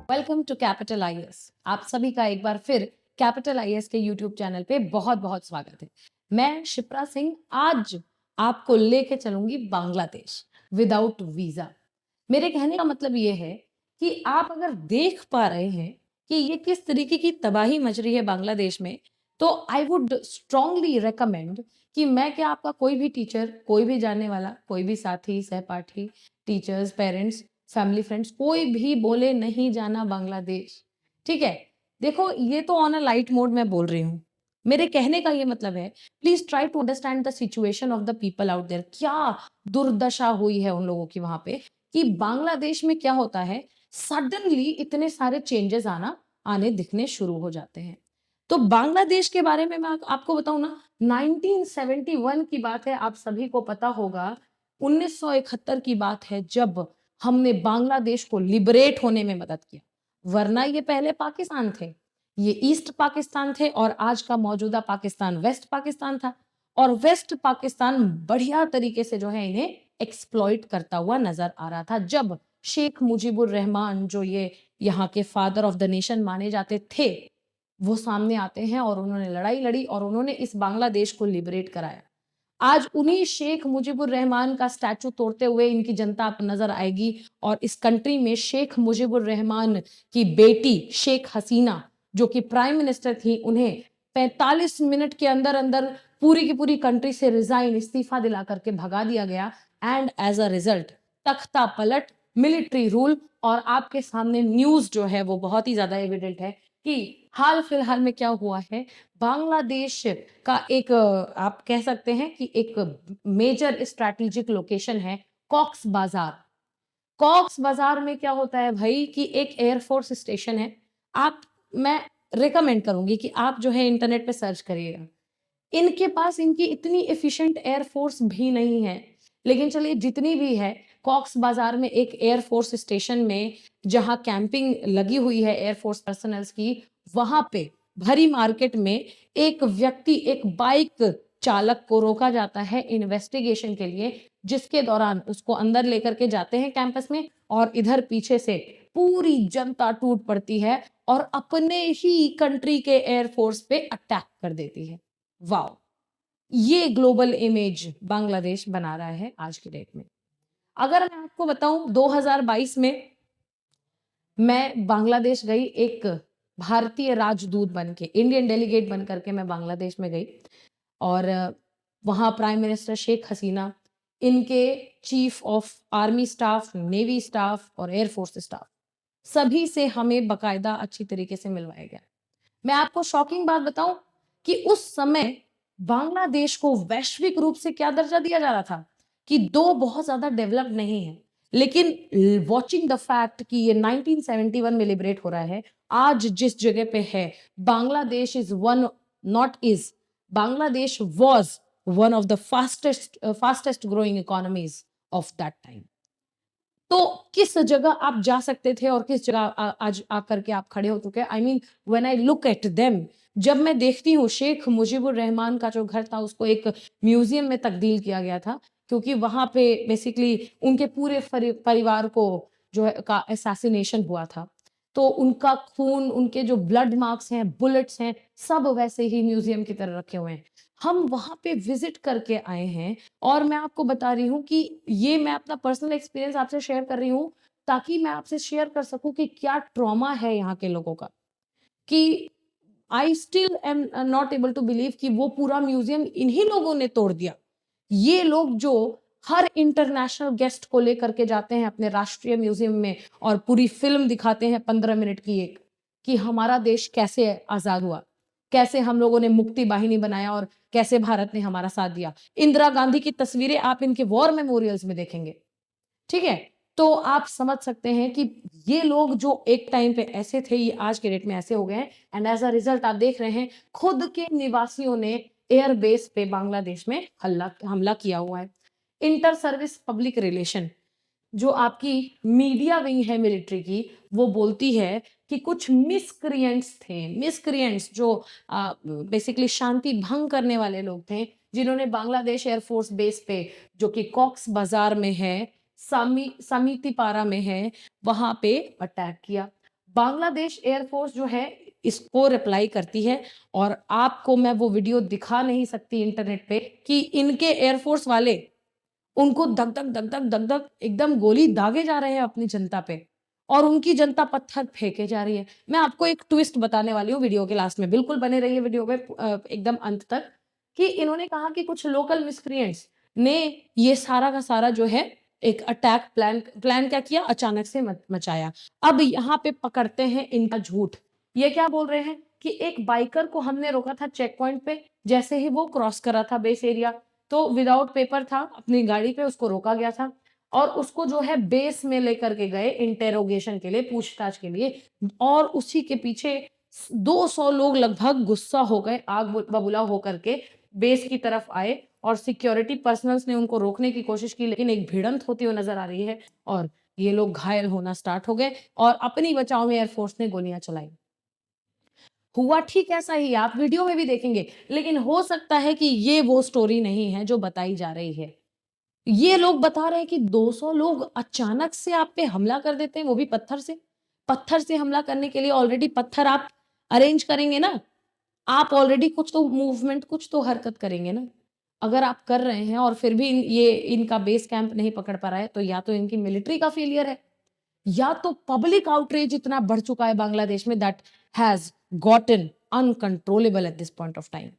Welcome to capital IAS. आप सभी का एक बार फिर कैपिटल आईएएस के यूट्यूब चैनल पे बहुत बहुत स्वागत है। मैं शिप्रा सिंह आज आपको लेके चलूंगी बांग्लादेश विदाउट वीजा। मेरे कहने का मतलब ये है कि आप अगर देख पा रहे हैं कि ये किस तरीके की तबाही मच रही है बांग्लादेश में, तो आई वुड स्ट्रांगली रेकमेंड कि मैं क्या आपका कोई भी टीचर, कोई भी जानने वाला, कोई भी साथी, सहपाठी, टीचर्स, पेरेंट्स, फैमिली फ्रेंड्स, कोई भी बोले नहीं जाना बांग्लादेश। ठीक है, देखो ये तो ऑन अ लाइट मोड मैं बोल रही हूँ। मेरे कहने का ये मतलब है, please try to understand the situation of the people out there. क्या दुर्दशा हुई है उन लोगों की वहां पे कि बांग्लादेश में क्या होता है, सडनली इतने सारे चेंजेस आने दिखने शुरू हो जाते हैं। तो बांग्लादेश के बारे में मैं आपको बताऊं ना, 1971 की बात है, आप सभी को पता होगा। 1971 की बात है जब हमने बांग्लादेश को लिबरेट होने में मदद किया, वरना ये पहले पाकिस्तान थे। ये ईस्ट पाकिस्तान थे और आज का मौजूदा पाकिस्तान वेस्ट पाकिस्तान था। और वेस्ट पाकिस्तान बढ़िया तरीके से जो है इन्हें एक्सप्लॉइट करता हुआ नजर आ रहा था, जब शेख मुजीबुर रहमान, जो ये यहाँ के फादर ऑफ द नेशन माने जाते थे, वो सामने आते हैं और उन्होंने लड़ाई लड़ी और उन्होंने इस बांग्लादेश को लिबरेट कराया। आज उन्हीं शेख मुजीबुर रहमान का स्टैचू तोड़ते हुए इनकी जनता आप नजर आएगी और इस कंट्री में शेख मुजीबुर रहमान की बेटी शेख हसीना, जो कि प्राइम मिनिस्टर थी, उन्हें 45 मिनट के अंदर अंदर पूरी की पूरी कंट्री से रिजाइन, इस्तीफा दिला करके भगा दिया गया। एंड एज अ रिजल्ट तख्ता पलट, मिलिट्री रूल। और आपके सामने न्यूज जो है वो बहुत ही ज्यादा एविडेंट है कि हाल फिलहाल में क्या हुआ है। बांग्लादेश का एक आप कह सकते हैं कि एक मेजर स्ट्रैटेजिक लोकेशन है कॉक्स बाजार। कॉक्स बाजार में क्या होता है भाई कि एक एयरफोर्स स्टेशन है। आप मैं रिकमेंड करूंगी कि आप जो है इंटरनेट पे सर्च करिएगा। इनके पास इनकी इतनी एफिशिएंट एयरफोर्स भी नहीं है, लेकिन चलिए जितनी भी है, कॉक्स बाजार में एक एयरफोर्स स्टेशन में जहां कैंपिंग लगी हुई है एयरफोर्स पर्सनल्स की, वहां पे भरी मार्केट में एक व्यक्ति, एक बाइक चालक को रोका जाता है इन्वेस्टिगेशन के लिए, जिसके दौरान उसको अंदर लेकर के जाते हैं कैंपस में और इधर पीछे से पूरी जनता टूट पड़ती है और अपने ही कंट्री के एयरफोर्स पे अटैक कर देती है। वाओ, ये ग्लोबल इमेज बांग्लादेश बना रहा है आज की डेट में। अगर मैं आपको बताऊं, 2022 में मैं बांग्लादेश गई, एक भारतीय राजदूत बन के, इंडियन डेलीगेट बन करके मैं बांग्लादेश में गई। और वहां प्राइम मिनिस्टर शेख हसीना, इनके chief of army staff, navy staff और एयरफोर्स स्टाफ, सभी से हमें बकायदा अच्छी तरीके से मिलवाया गया। मैं आपको शॉकिंग बात बताऊं कि उस समय बांग्लादेश को वैश्विक रूप से क्या दर्जा दिया जा रहा था कि दो बहुत ज्यादा डेवलप्ड नहीं है, लेकिन वॉचिंग द फैक्ट कि ये 1971 में लिबरेट हो रहा है, आज जिस जगह पे है, Bangladesh is one, not is, Bangladesh was one of the fastest growing economies of that time. तो किस जगह आप जा सकते थे और किस जगह आज आकर के आप खड़े हो चुके हैं। I mean when I look at them, जब मैं देखती हूँ, शेख मुजीबुर रहमान का जो घर था उसको एक म्यूजियम में तब्दील किया गया था, क्योंकि वहां पे बेसिकली उनके पूरे परिवार को जो है का असैसिनेशन हुआ था। तो उनका खून, उनके जो ब्लड मार्क्स हैं, बुलेट्स हैं, सब वैसे ही म्यूजियम की तरह रखे हुए हैं। हम वहां पे विजिट करके आए हैं और मैं आपको बता रही हूँ कि ये मैं अपना पर्सनल एक्सपीरियंस आपसे शेयर कर रही हूँ, ताकि मैं आपसे शेयर कर सकूं कि क्या ट्रॉमा है यहाँ के लोगों का। कि I still am not able to believe कि वो पूरा म्यूजियम इन्हीं लोगों ने तोड़ दिया। ये लोग जो हर इंटरनेशनल गेस्ट को लेकर के जाते हैं अपने राष्ट्रीय म्यूजियम में और पूरी फिल्म दिखाते हैं 15 मिनट की एक, कि हमारा देश कैसे आजाद हुआ, कैसे हम लोगों ने मुक्ति वाहिनी बनाया और कैसे भारत ने हमारा साथ दिया। इंदिरा गांधी की तस्वीरें आप इनके वॉर मेमोरियल्स में देखेंगे। ठीक है, तो आप समझ सकते हैं कि ये लोग जो एक टाइम पे ऐसे थे, ये आज के डेट में ऐसे हो गए हैं। एंड एज अ रिजल्ट आप देख रहे हैं, खुद के निवासियों ने एयर बेस पे बांग्लादेश में हमला किया हुआ है। इंटर सर्विस पब्लिक रिलेशन, जो आपकी मीडिया विंग है मिलिट्री की, वो बोलती है कि कुछ मिसक्रिएंट्स थे, मिसक्रिएंट्स जो बेसिकली शांति भंग करने वाले लोग थे, जिन्होंने बांग्लादेश एयरफोर्स बेस पे, जो कि कॉक्स बाजार में है, समिति पारा में है, वहां पे अटैक किया। बांग्लादेश एयरफोर्स जो है इसको रिप्लाई करती है, और आपको मैं वो वीडियो दिखा नहीं सकती इंटरनेट पे कि इनके एयरफोर्स वाले उनको धक धक धक धक धक धक एकदम गोली दागे जा रहे हैं अपनी जनता पे, और उनकी जनता पत्थर फेंके जा रही है। मैं आपको एक ट्विस्ट बताने वाली हूँ वीडियो के लास्ट में, बिल्कुल बने रहिए वीडियो में एकदम अंत तक, कि इन्होंने कहा कि कुछ लोकल मिस्क्रिएंट्स ने ये सारा का सारा जो है एक अटैक प्लान क्या किया, अचानक से मचाया। अब यहाँ पे पकड़ते हैं इनका झूठ। ये क्या बोल रहे हैं कि एक बाइकर को हमने रोका था चेक पॉइंट पे, जैसे ही वो क्रॉस करा था बेस एरिया, तो विदाउट पेपर था अपनी गाड़ी पे, उसको रोका गया था और उसको जो है बेस में लेकर के गए इंटेरोगेशन के लिए, पूछताछ के लिए, और उसी के पीछे 200 लोग लगभग गुस्सा हो गए, आग बबूला होकर के बेस की तरफ आए, और सिक्योरिटी पर्सनल्स ने उनको रोकने की कोशिश की, लेकिन एक भिड़ंत होती हुई नजर आ रही है और ये लोग घायल होना स्टार्ट हो गए और अपनी बचाव में एयरफोर्स ने गोलियां चलाई। हुआ ठीक ऐसा ही, आप वीडियो में भी देखेंगे, लेकिन हो सकता है कि ये वो स्टोरी नहीं है जो बताई जा रही है। ये लोग बता रहे हैं कि 200 लोग अचानक से आप पे हमला कर देते हैं, वो भी पत्थर से। पत्थर से हमला करने के लिए ऑलरेडी पत्थर आप अरेंज करेंगे ना, आप ऑलरेडी कुछ तो मूवमेंट, कुछ तो हरकत करेंगे ना। अगर आप कर रहे हैं और फिर भी ये इनका बेस कैंप नहीं पकड़ पा रहा है, तो या तो इनकी मिलिट्री का फेलियर है, या तो पब्लिक आउटरीच इतना बढ़ चुका है बांग्लादेश में that has gotten uncontrollable at this point of time.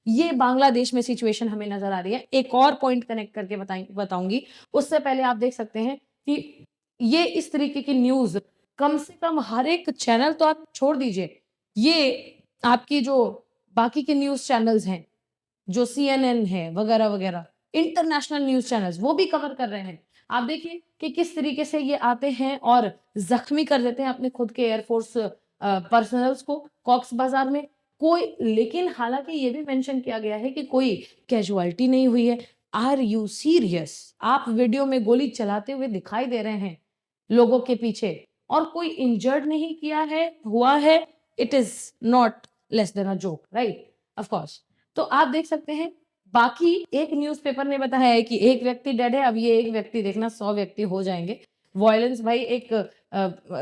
ये बांग्लादेश में सिचुएशन हमें नजर आ रही है। एक और पॉइंट कनेक्ट करके बताऊंगी, उससे पहले आप देख सकते हैं कि ये इस तरीके की न्यूज कम से कम हर एक चैनल, तो आप छोड़ दीजिए, ये आपकी जो बाकी के न्यूज चैनल्स हैं, जो CNN है वगैरह वगैरह, इंटरनेशनल न्यूज चैनल्स, वो भी कवर कर रहे हैं। आप देखिए कि किस तरीके से ये आते हैं और जख्मी कर देते हैं अपने खुद के एयरफोर्स पर्सनल्स को कॉक्स बाजार में। कोई, लेकिन हालांकि ये भी मेंशन किया गया है कि कोई कैजुअलिटी नहीं हुई है। Are you serious? आप वीडियो में गोली चलाते हुए दिखाई दे रहे हैं लोगों के पीछे, और कोई इंजर्ड नहीं किया है, हुआ है। It is not less than a joke, right? Of course. तो आप देख सकते हैं, बाकी एक न्यूज़पेपर ने बताया है कि एक व्यक्ति डेड है। अब ये एक व्यक्ति देखना 100 व्यक्ति हो जाएंगे। वायलेंस भाई एक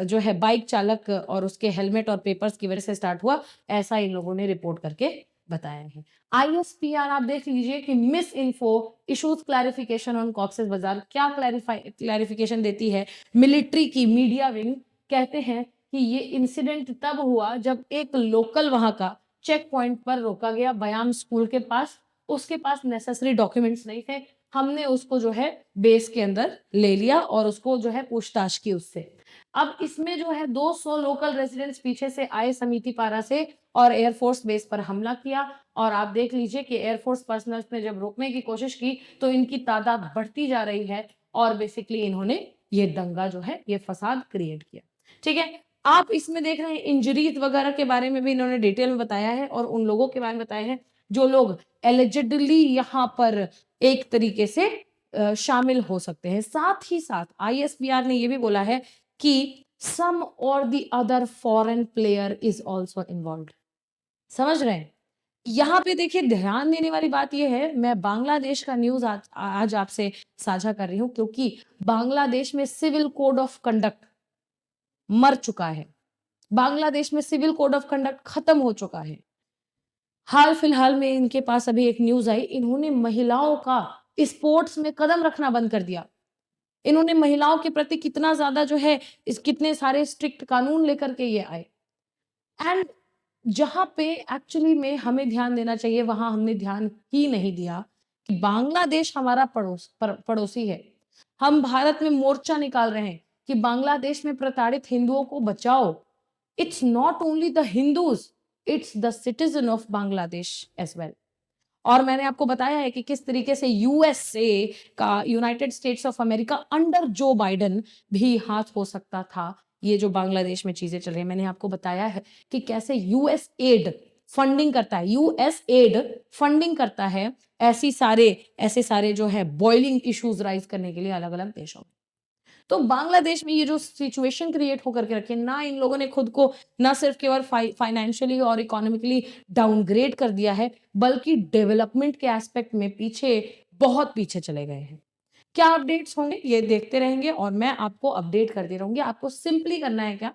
जो है बाइक चालक और उसके हेलमेट और पेपर्स की वजह से स्टार्ट हुआ, ऐसा इन लोगों ने रिपोर्ट करके बताया है। ISPR आप देख लीजिए कि misinfo issues clarification on Cox's Bazar, क्या क्लैरिफिकेशन देती है मिलिट्री की मीडिया विंग। कहते हैं कि ये इंसिडेंट तब हुआ जब एक लोकल वहां का चेक पॉइंट पर रोका गया, बयाम स्कूल के पास। उसके पास नेसेसरी डॉक्यूमेंट्स नहीं थे, हमने उसको जो है बेस के अंदर ले लिया और उसको जो है पूछताछ की उससे। अब इसमें जो है 200 लोकल रेजिडेंट्स पीछे से आए समिति पारा से और एयरफोर्स बेस पर हमला किया, और आप देख लीजिए कि एयरफोर्स पर्सनल्स ने जब रोकने की कोशिश की तो इनकी तादाद बढ़ती जा रही है, और बेसिकली इन्होंने ये दंगा जो है, ये फसाद क्रिएट किया। ठीक है, आप इसमें देख रहे हैं इंजरीज वगैरह के बारे में भी इन्होंने डिटेल में बताया है, और उन लोगों के बारे में बताया है जो लोग एलिजिडली यहाँ पर एक तरीके से शामिल हो सकते हैं। साथ ही साथ ISPR ने ये भी बोला है कि सम और the other foreign player is also involve. समझ रहे हैं? यहाँ पे देखिए ध्यान देने वाली बात यह है, मैं बांग्लादेश का न्यूज आज आपसे साझा कर रही हूँ, क्योंकि बांग्लादेश में सिविल कोड ऑफ कंडक्ट मर चुका है। बांग्लादेश में सिविल कोड ऑफ कंडक्ट खत्म हो चुका है। हाल फिलहाल में इनके पास अभी एक न्यूज आई, इन्होंने महिलाओं का स्पोर्ट्स में कदम रखना बंद कर दिया। इन्होंने महिलाओं के प्रति कितना ज्यादा जो है, कितने सारे स्ट्रिक्ट कानून लेकर के ये आए। एंड जहां पे एक्चुअली में हमें ध्यान देना चाहिए, वहां हमने ध्यान ही नहीं दिया कि बांग्लादेश हमारा पड़ोसी है। हम भारत में मोर्चा निकाल रहे हैं कि बांग्लादेश में प्रताड़ित हिंदुओं को बचाओ। It's not only the Hindus, it's the citizen of Bangladesh as well. और मैंने आपको बताया है कि किस तरीके से USA का, United states of America under Joe Biden भी हाथ हो सकता था ये जो बांग्लादेश में चीजें चल रही है। मैंने आपको बताया है कि कैसे US एड फंडिंग करता है ऐसे सारे जो है बॉइलिंग इश्यूज राइज करने के लिए अलग अलग देशों में। तो बांग्लादेश में ये जो सिचुएशन क्रिएट होकर के रखे ना, इन लोगों ने खुद को ना सिर्फ केवल फाइनेंशियली और इकोनॉमिकली डाउनग्रेड कर दिया है, बल्कि डेवलपमेंट के एस्पेक्ट में बहुत पीछे चले गए हैं। क्या अपडेट्स होंगे ये देखते रहेंगे, और मैं आपको अपडेट करती रहूंगी। आपको सिंपली करना है क्या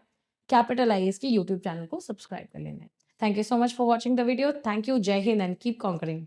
कैपिटल आईएएस के यूट्यूब चैनल को सब्सक्राइब कर लेना है। Thank you so much for watching the video. Thank you. जय हिंद एंड कीप कॉन्करिंग।